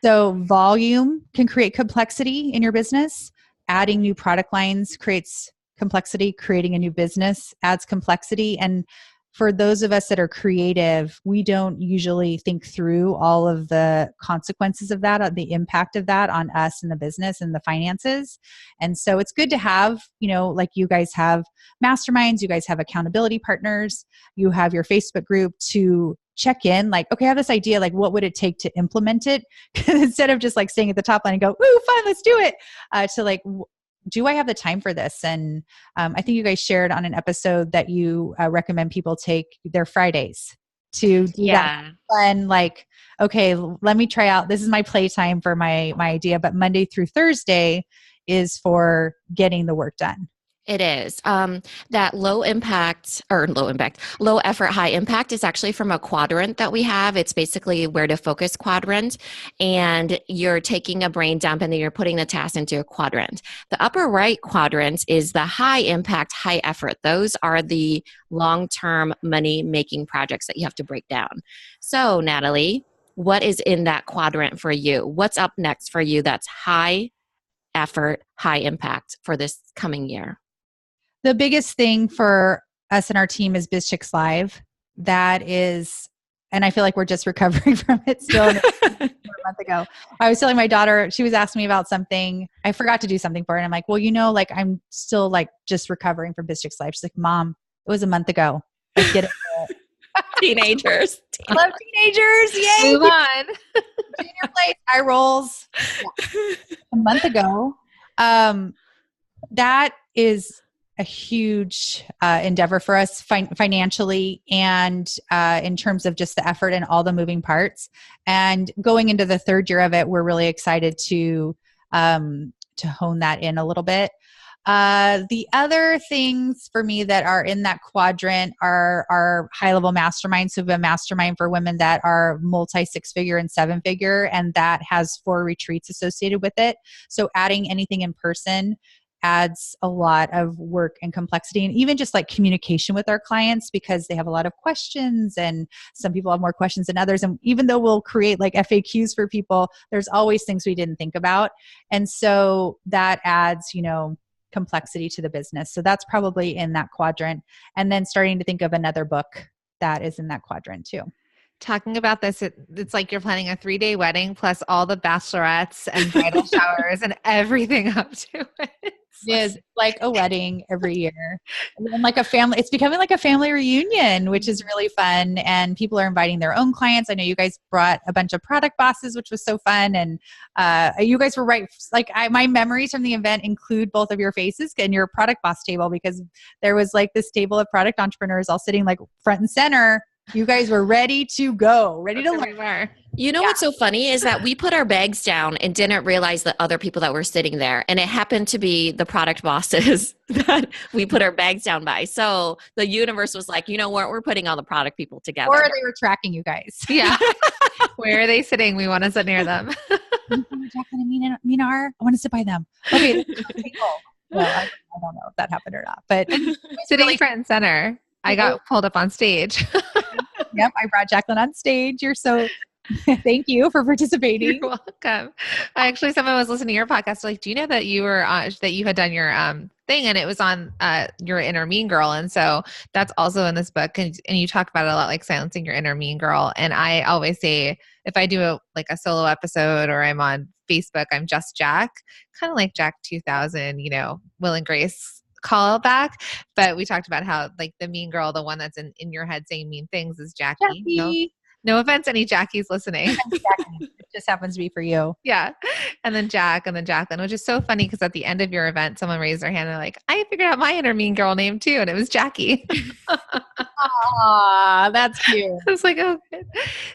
So volume can create complexity in your business. Adding new product lines creates complexity. Creating a new business adds complexity. And for those of us that are creative, we don't usually think through all of the consequences of that, the impact of that on us and the business and the finances. And so it's good to have, like you guys have masterminds, you guys have accountability partners, you have your Facebook group to check in, like, okay, I have this idea, like, what would it take to implement it? Instead of just like staying at the top line and go, woo, fine, let's do it. To like, do I have the time for this? And I think you guys shared on an episode that you recommend people take their Fridays to do that. And like, okay, let me try out, this is my playtime for my idea, but Monday through Thursday is for getting the work done. It is. That low effort, high impact is actually from a quadrant that we have. It's basically where to focus quadrant, and you're taking a brain dump and then you're putting the task into a quadrant. The upper right quadrant is the high impact, high effort. Those are the long-term money making projects that you have to break down. So Natalie, what is in that quadrant for you? What's up next for you that's high effort, high impact for this coming year? The biggest thing for us and our team is BizChix Live. That is, and I feel like we're just recovering from it still. A month ago, I was telling my daughter, she was asking me about something. I forgot to do something for her. And I'm like, well, like I'm still like just recovering from BizChix Live. She's like, Mom, it was a month ago. Let's get it. Teenagers. Love teenagers. Yay. Move on. In your place. Eye rolls. Yeah. A month ago. That is a huge endeavor for us financially and in terms of just the effort and all the moving parts. And going into the third year of it, we're really excited to hone that in a little bit. The other things for me that are in that quadrant are high-level masterminds. So we have a mastermind for women that are multi-six-figure and seven-figure, and that has 4 retreats associated with it. So adding anything in person adds a lot of work and complexity, and even just like communication with our clients, because they have a lot of questions and some people have more questions than others. And even though we'll create like FAQs for people, there's always things we didn't think about. And so that adds, complexity to the business. So that's probably in that quadrant. And then starting to think of another book that is in that quadrant too. Talking about this, it's like you're planning a 3-day wedding plus all the bachelorettes and bridal showers and everything up to it. It is like a wedding every year. And then like a family, it's becoming like a family reunion, which is really fun. And people are inviting their own clients. I know you guys brought a bunch of product bosses, which was so fun. And you guys were right. Like my memories from the event include both of your faces and your product boss table, because there was like this table of product entrepreneurs all sitting like front and center. You guys were ready to go, ready to learn. What's so funny is that we put our bags down and didn't realize the other people that were sitting there. And it happened to be the product bosses that we put our bags down by. So the universe was like, you know what? We're putting all the product people together. Or they were tracking you guys. Yeah. Where are they sitting? We want to sit near them. Jacqueline and Mina are. I want to sit by them. Okay. Well, I don't know if that happened or not. But sitting really front and center. I got pulled up on stage. Yep, I brought Jacqueline on stage. You're so thank you for participating. You're welcome. Actually, someone was listening to your podcast. Like, do you know that you were that you had done your thing, and it was on your inner mean girl, and so that's also in this book, and you talk about it a lot, like silencing your inner mean girl. And I always say, if I do a solo episode or I'm on Facebook, I'm just Jack, kind of like Jack 2000, Will and Grace call back. But we talked about how like the mean girl, the one that's in your head saying mean things, is Jackie. No offense, any Jackies listening. It just happens to be for you. Yeah. And then Jack and then Jacqueline, which is so funny because at the end of your event, someone raised their hand and they're like, I figured out my inner mean girl name too. And it was Jackie. Aw, that's cute. I was like, oh, good.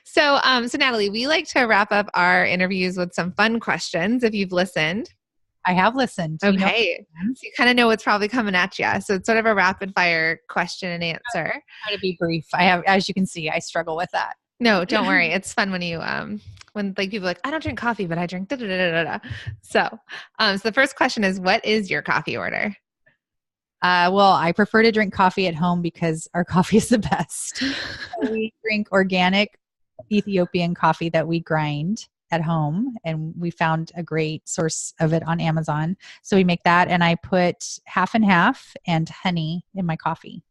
So Natalie, we like to wrap up our interviews with some fun questions if you've listened. I have listened. Okay. So you kind of know what's probably coming at you. So it's sort of a rapid fire question and answer. Try to be brief. I have, as you can see, I struggle with that. No, don't worry. It's fun when you, when like people are like, I don't drink coffee, but I drink da da da da da. So the first question is, what is your coffee order? Well, I prefer to drink coffee at home because our coffee is the best. We drink organic Ethiopian coffee that we grind at home, and we found a great source of it on Amazon. So we make that, and I put half and half and honey in my coffee.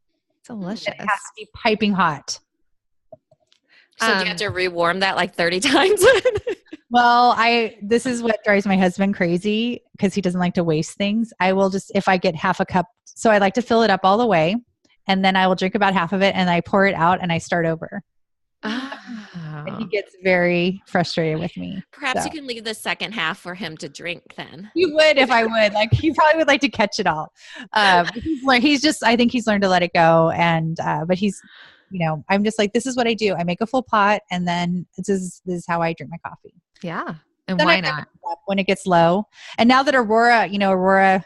Delicious. It has to be piping hot. So do you have to rewarm that like 30 times? Well, this is what drives my husband crazy because he doesn't like to waste things. I will just, if I get half a cup, so I like to fill it up all the way, and then I will drink about half of it and I pour it out and I start over. And he gets very frustrated with me. Perhaps you can leave the second half for him to drink then. You would if I would. Like, he probably would like to catch it all. I think he's learned to let it go. And, but he's, I'm just like, this is what I do. I make a full pot, and then this is how I drink my coffee. Yeah. And then why not? When it gets low. And now that Aurora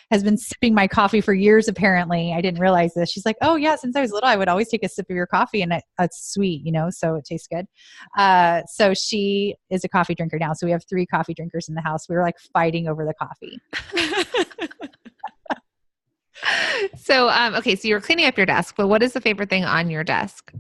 has been sipping my coffee for years, apparently. I didn't realize this. She's like, oh yeah, since I was little, I would always take a sip of your coffee, and it's sweet, so it tastes good. So she is a coffee drinker now. So we have 3 coffee drinkers in the house. We were like fighting over the coffee. So, okay. So you're cleaning up your desk, but what is the favorite thing on your desk?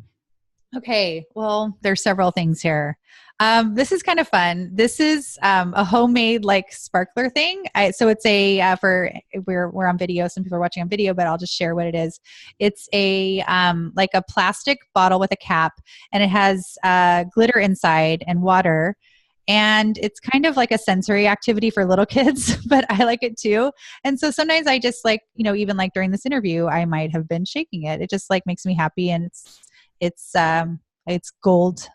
Okay. Well, there's several things here. This is kind of fun. This is a homemade like sparkler thing. So it's we're on video. Some people are watching on video, but I'll just share what it is. It's a like a plastic bottle with a cap, and it has glitter inside and water. And it's kind of like a sensory activity for little kids, but I like it too. And so sometimes I just like, even like during this interview, I might have been shaking it. It just like makes me happy, and it's gold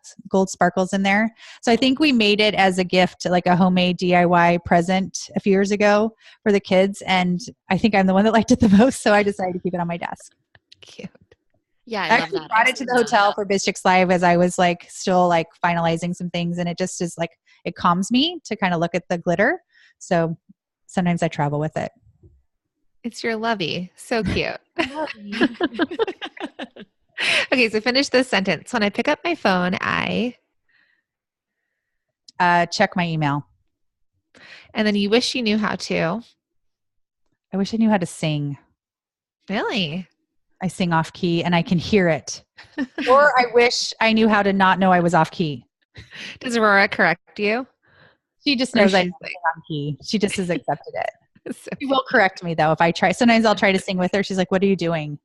sparkles in there. So I think we made it as a gift, like a homemade DIY present a few years ago for the kids. And I think I'm the one that liked it the most. So I decided to keep it on my desk. Cute. Yeah, I actually brought it to the hotel for BizChix Live as I was like still like finalizing some things. And it just is like, it calms me to kind of look at the glitter. So sometimes I travel with it. It's your lovey. So cute. Okay, so finish this sentence. When I pick up my phone, I check my email. And then you wish you knew how to I wish I knew how to sing. Really? I sing off key and I can hear it. Or I wish I knew how to not know I was off key. Does Aurora correct you? She just Or knows I she's know I'm on key. She just has accepted it. So She will correct me though if I try. Sometimes I'll try to sing with her. She's like, "What are you doing?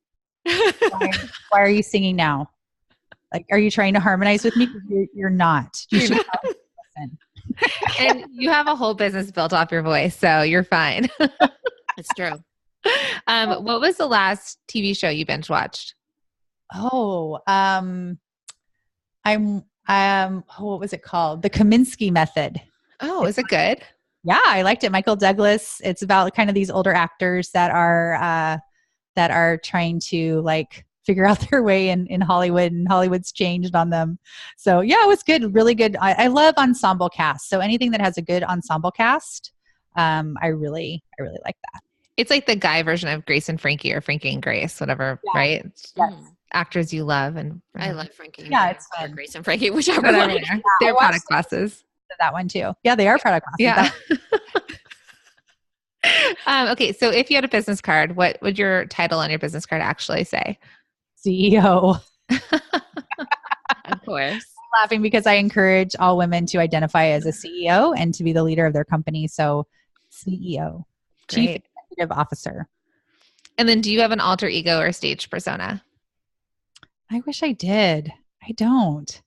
Why are you singing now? Like, are you trying to harmonize with me? You're not. You should listen." And you have a whole business built off your voice, so you're fine. It's true. What was the last TV show you binge watched? Oh, what was it called? The Kaminsky Method. Oh, is it good? Yeah, I liked it. Michael Douglas. It's about kind of these older actors that are trying to like figure out their way in Hollywood, and Hollywood's changed on them. So yeah, it was good. Really good. I love ensemble casts. So anything that has a good ensemble cast, I really like that. It's like the guy version of Grace and Frankie or Frankie and Grace, whatever, Yeah. right? Yes. Actors you love. And I love Frankie. Yeah, it's or fun. Grace and Frankie, whichever whatever. one. They're I product watched bosses. that one too. Yeah, they are product classes. Yeah. That Okay, so if you had a business card, what would your title on your business card actually say? CEO. Of course. Laughing because I encourage all women to identify as a CEO and to be the leader of their company. So CEO, Chief Great. Executive Officer. And then do you have an alter ego or stage persona? I wish I did. I don't.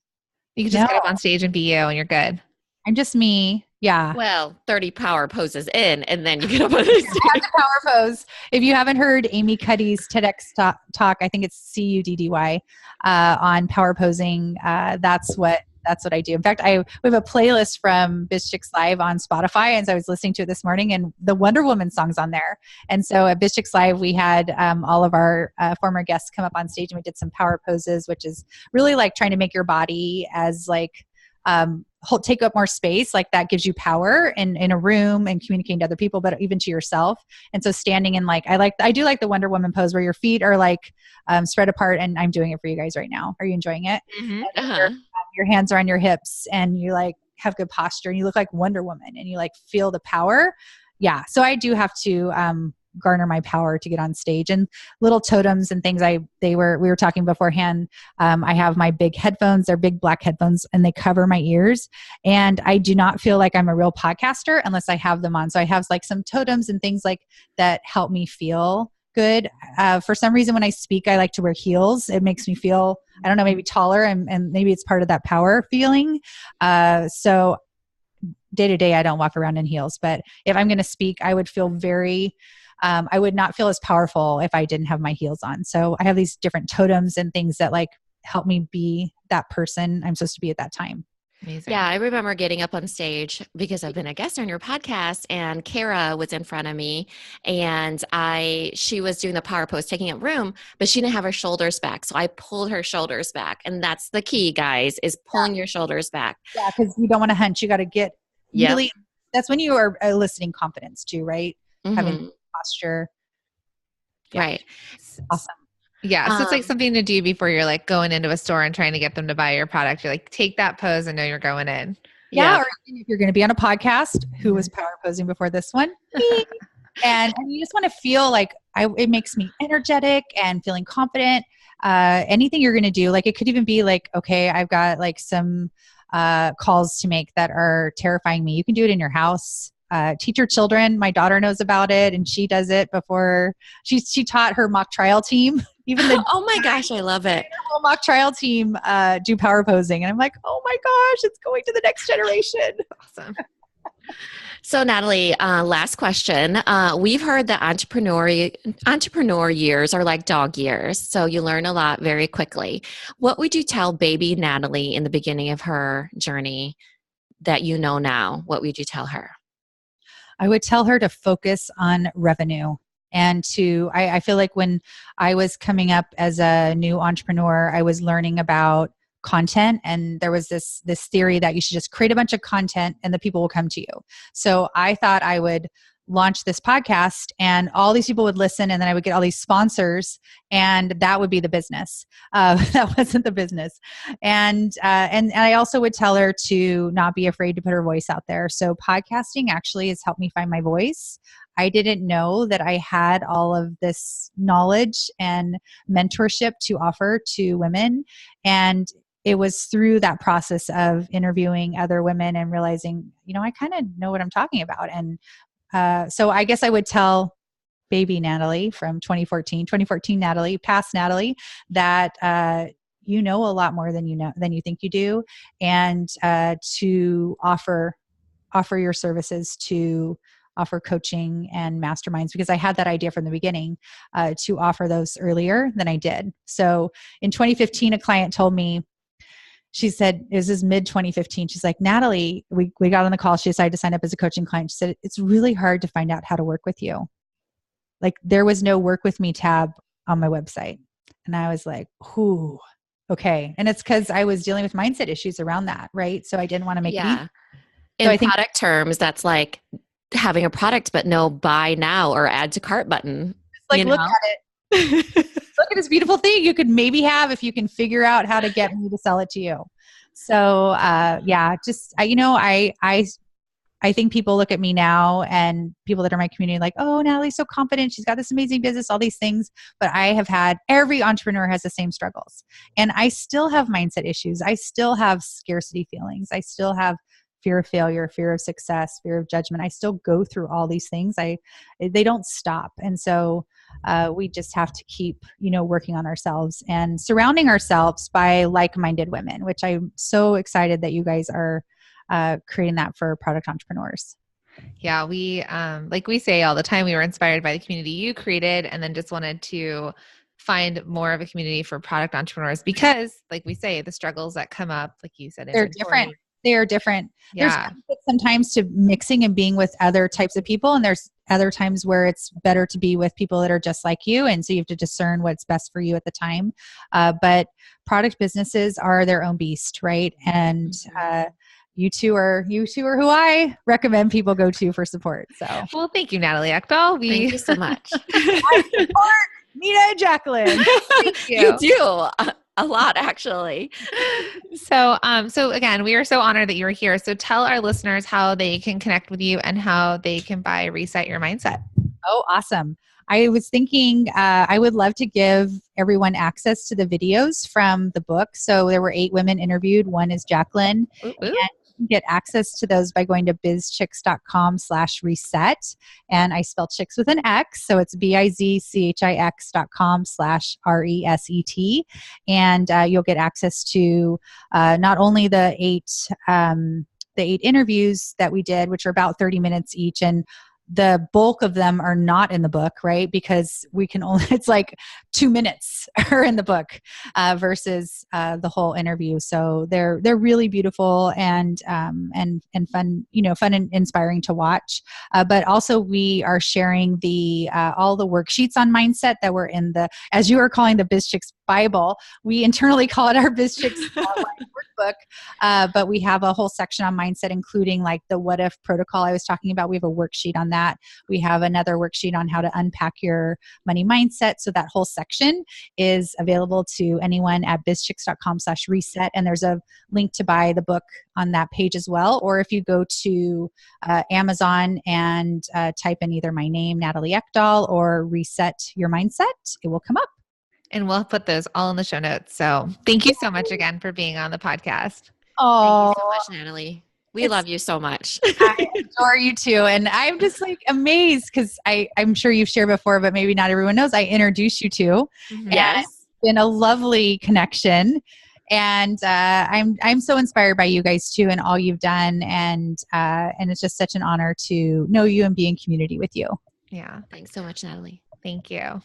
You can just get No. up on stage and be you and you're good. I'm just me. Yeah. Well, 30 power poses in, and then you get up on the I have stage. the power pose. If you haven't heard Amy Cuddy's TEDx talk, I think it's CUDDY, on power posing. That's what I do. In fact, we have a playlist from BizChix Live on Spotify, and so I was listening to it this morning, and the Wonder Woman song's on there. And so at BizChix Live, we had all of our former guests come up on stage, and we did some power poses, which is really like trying to make your body as like take up more space. Like that gives you power in a room and communicating to other people, but even to yourself. And so standing in like, I do like the Wonder Woman pose where your feet are like spread apart, and I'm doing it for you guys right now. Are you enjoying it? Mm-hmm. Uh-huh. Your hands are on your hips and you like have good posture and you look like Wonder Woman and you like feel the power. Yeah. So I do have to garner my power to get on stage, and little totems and things. We were talking beforehand. I have my big headphones. They're big black headphones and they cover my ears, and I do not feel like I'm a real podcaster unless I have them on. So I have like some totems and things like that help me feel good. For some reason, when I speak, I like to wear heels. It makes me feel, I don't know, maybe taller, and maybe it's part of that power feeling. So day to day, I don't walk around in heels, but if I'm going to speak, I would feel I would not feel as powerful if I didn't have my heels on. So I have these different totems and things that like help me be that person I'm supposed to be at that time. Amazing. Yeah, I remember getting up on stage because I've been a guest on your podcast, and Kara was in front of me, and she was doing the power pose, taking up room, but she didn't have her shoulders back. So I pulled her shoulders back, and that's the key, guys, is pulling your shoulders back. Yeah, because you don't want to hunch. You got to get Yep. really. That's when you are eliciting confidence too, right? Mhm. Having posture. Yeah. Right. Awesome. Yeah. So it's like something to do before you're like going into a store and trying to get them to buy your product. You're like, take that pose and know you're going in. Yeah. Or if you're going to be on a podcast, who was power posing before this one? Me. And you just want to feel like it makes me energetic and feeling confident. Anything you're going to do, like it could even be like, okay, I've got like some calls to make that are terrifying me. You can do it in your house. Teach your children. My daughter knows about it, and she does it before she taught her mock trial team. Even the Oh my gosh, I love it. whole mock trial team do power posing, and I'm like, oh my gosh, it's going to the next generation. Awesome. So Natalie, last question. We've heard that entrepreneur years are like dog years. So you learn a lot very quickly. What would you tell baby Natalie in the beginning of her journey that you know now? What would you tell her? I would tell her to focus on revenue. And I feel like when I was coming up as a new entrepreneur, I was learning about content, and there was this theory that you should just create a bunch of content and the people will come to you. So I thought I would launch this podcast, and all these people would listen, and then I would get all these sponsors, and that would be the business. That wasn't the business. And I also would tell her to not be afraid to put her voice out there. So podcasting actually has helped me find my voice. I didn't know that I had all of this knowledge and mentorship to offer to women. And it was through that process of interviewing other women and realizing, I kind of know what I'm talking about. And so I guess I would tell baby Natalie from 2014 Natalie, past Natalie, that you know a lot more than you think you do, and to offer your services, to offer coaching and masterminds, because I had that idea from the beginning to offer those earlier than I did. So in 2015, a client told me, she said, this is mid 2015. She's like, Natalie, we got on the call. She decided to sign up as a coaching client. She said, it's really hard to find out how to work with you. Like, there was no work with me tab on my website. And I was like, whew, okay. And it's because I was dealing with mindset issues around that, right? So I didn't want to make it easy. In product terms, that's like having a product, but no buy now or add to cart button. Like, look at it. Look at this beautiful thing you could maybe have if you can figure out how to get me to sell it to you. So, I think people look at me now, and people that are in my community like, oh, Natalie's so confident. She's got this amazing business, all these things. But I have had, every entrepreneur has the same struggles. And I still have mindset issues. I still have scarcity feelings. I still have fear of failure, fear of success, fear of judgment. I still go through all these things. They don't stop. And so we just have to keep, working on ourselves and surrounding ourselves by like-minded women, which I'm so excited that you guys are creating that for product entrepreneurs. Yeah, we, like we say all the time, we were inspired by the community you created, and then just wanted to find more of a community for product entrepreneurs, because like we say, the struggles that come up, like you said, they're different. They are different. Yeah. There's benefits sometimes to mixing and being with other types of people. And there's other times where it's better to be with people that are just like you. And so you have to discern what's best for you at the time. But product businesses are their own beast, right? And you two are who I recommend people go to for support. So, well, thank you, Natalie Eckdahl. Thank you so much. I support Nina and Jacqueline. Thank you. You do. A lot, actually. So again, we are so honored that you were here. So tell our listeners how they can connect with you and how they can buy Reset Your Mindset. Oh, awesome. I was thinking I would love to give everyone access to the videos from the book. So there were 8 women interviewed. One is Jacqueline. Ooh. And you can get access to those by going to bizchix.com/reset. And I spell chicks with an X. So it's bizchix.com/reset. And you'll get access to not only the 8 interviews that we did, which are about 30 minutes each. And the bulk of them are not in the book, right? Because we can only, it's like 2 minutes are in the book versus the whole interview. So they're really beautiful and fun, fun and inspiring to watch. But also we are sharing all the worksheets on mindset that were in as you are calling the BizChix Bible, we internally call it our BizChix workbook. But we have a whole section on mindset, including like the what if protocol I was talking about. We have a worksheet on that. We have another worksheet on how to unpack your money mindset. So that whole section is available to anyone at bizchix.com/reset. And there's a link to buy the book on that page as well. Or if you go to Amazon and type in either my name, Natalie Eckdahl, or Reset Your Mindset, it will come up. And we'll put those all in the show notes. So thank you so much again for being on the podcast. Oh, thank you so much, Natalie. We love you so much. I adore you too. And I'm just like amazed because I'm sure you've shared before, but maybe not everyone knows, I introduced you to. Mm-hmm. Yes. It's been a lovely connection. And I'm so inspired by you guys too and all you've done. And it's just such an honor to know you and be in community with you. Yeah. Thanks so much, Natalie. Thank you.